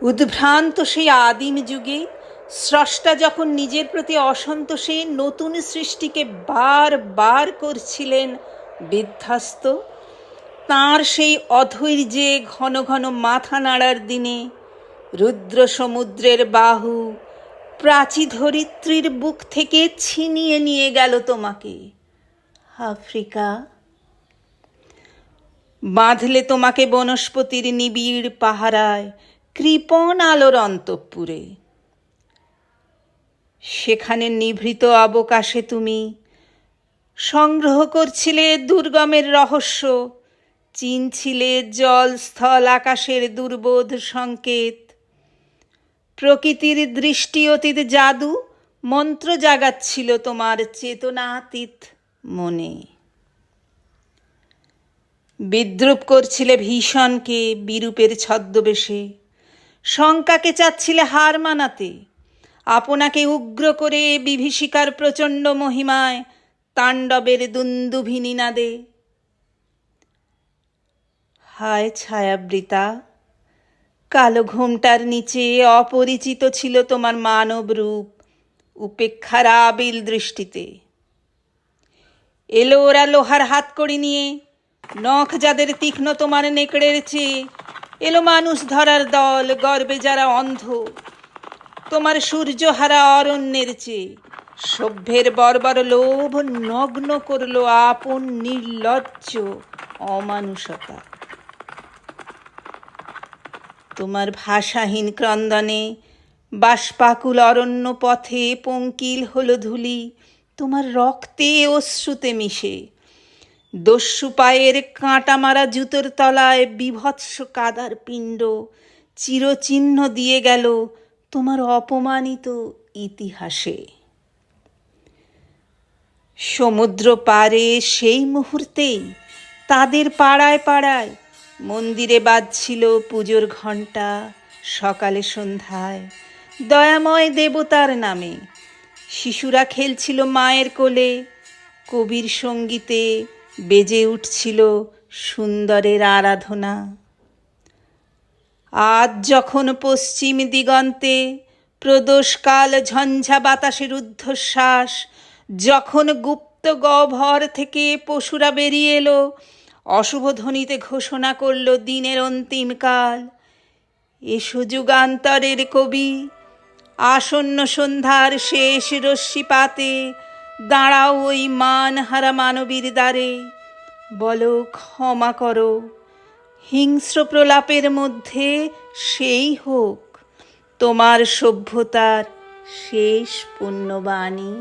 উদ্ভ্রান্ত সেই আদিম যুগে স্রষ্টা যখন নিজের প্রতি অসন্তোষে নতুন সৃষ্টিকে বার বার করছিলেন বিধ্বস্ত, তাঁর সেই অধৈর্যে ঘন ঘন মাথা নাড়ার দিনে রুদ্র সমুদ্রের বাহু প্রাচী ধরিত্রীর বুক থেকে ছিনিয়ে নিয়ে গেল তোমাকে। আফ্রিকা বাঁধলে তোমাকে বনস্পতির নিবিড় পাহারায় কৃপণ আলোর অন্তঃপুরে। সেখানে নিভৃত অবকাশে তুমি সংগ্রহ করছিলে দুর্গমের রহস্য, চিনছিলে জল স্থল আকাশের দুর্বোধ সংকেত। প্রকৃতির দৃষ্টি অতীত জাদু মন্ত্র জাগাচ্ছিল তোমার চেতনাতীত মনে। বিদ্রুপ করছিলে ভীষণকে বিরূপের ছদ্মবেশে, শঙ্কাকে চাচ্ছিলে হার মানাতে, আপনাকে উগ্র করে বিভীষিকার প্রচণ্ড মহিমায় তাণ্ডবের দুন্দুভি নিনাদে। হায় ছায়াবৃতা, কালো ঘোমটার নিচে অপরিচিত ছিল তোমার মানব রূপ উপেক্ষার আবিল দৃষ্টিতে। এলো ওরা লোহার হাতকড়ি নিয়ে, নখ যাদের তীক্ষ্ণ তোমার নেকড়ের চেয়ে। এলো মানুষ ধরার দল, গর্বে যারা অন্ধ তোমার সূর্যহারা অরণ্যের চেয়ে। সভ্যের বর্বর লোভ নগ্ন করলো আপন নির্লজ্জ অমানুষতা। তোমার ভাষাহীন ক্রন্দনে বাষ্পাকুল অরণ্য পথে পঙ্কিল হলো ধূলি তোমার রক্তে অশ্রুতে মিশে। দস্যু পায়ের কাঁটা মারা জুতোর তলায় বিভৎস কাদার পিণ্ড চিরচিহ্ন দিয়ে গেল তোমার অপমানিত ইতিহাসে। সমুদ্র পারে সেই মুহূর্তেই তাদের পাড়ায় পাড়ায় মন্দিরে বাজছিল পুজোর ঘণ্টা। সকালে সন্ধ্যায় দয়াময় দেবতার নামে শিশুরা খেলছিল মায়ের কোলে। কবির সঙ্গীতে বেজে উঠছিল সুন্দরের আরাধনা। আজ যখন পশ্চিম দিগন্তে প্রদোষকাল ঝঞ্ঝা বাতাসের ঊর্ধ্বশ্বাস, যখন গুপ্ত গহ্বর থেকে পশুরা বেরিয়ে এলো, অশুভ ধ্বনিতে ঘোষণা করল দিনের অন্তিম কাল। এসো যুগান্তরের কবি, আসন্ন সন্ধ্যার শেষ রশ্মিপাতে দাঁড়াও ওই মানহারা মানবীর দ্বারে। বলো ক্ষমা করো, হিংস্র প্রলাপের মধ্যে সেই হোক তোমার সভ্যতার শেষ পুণ্যবাণী।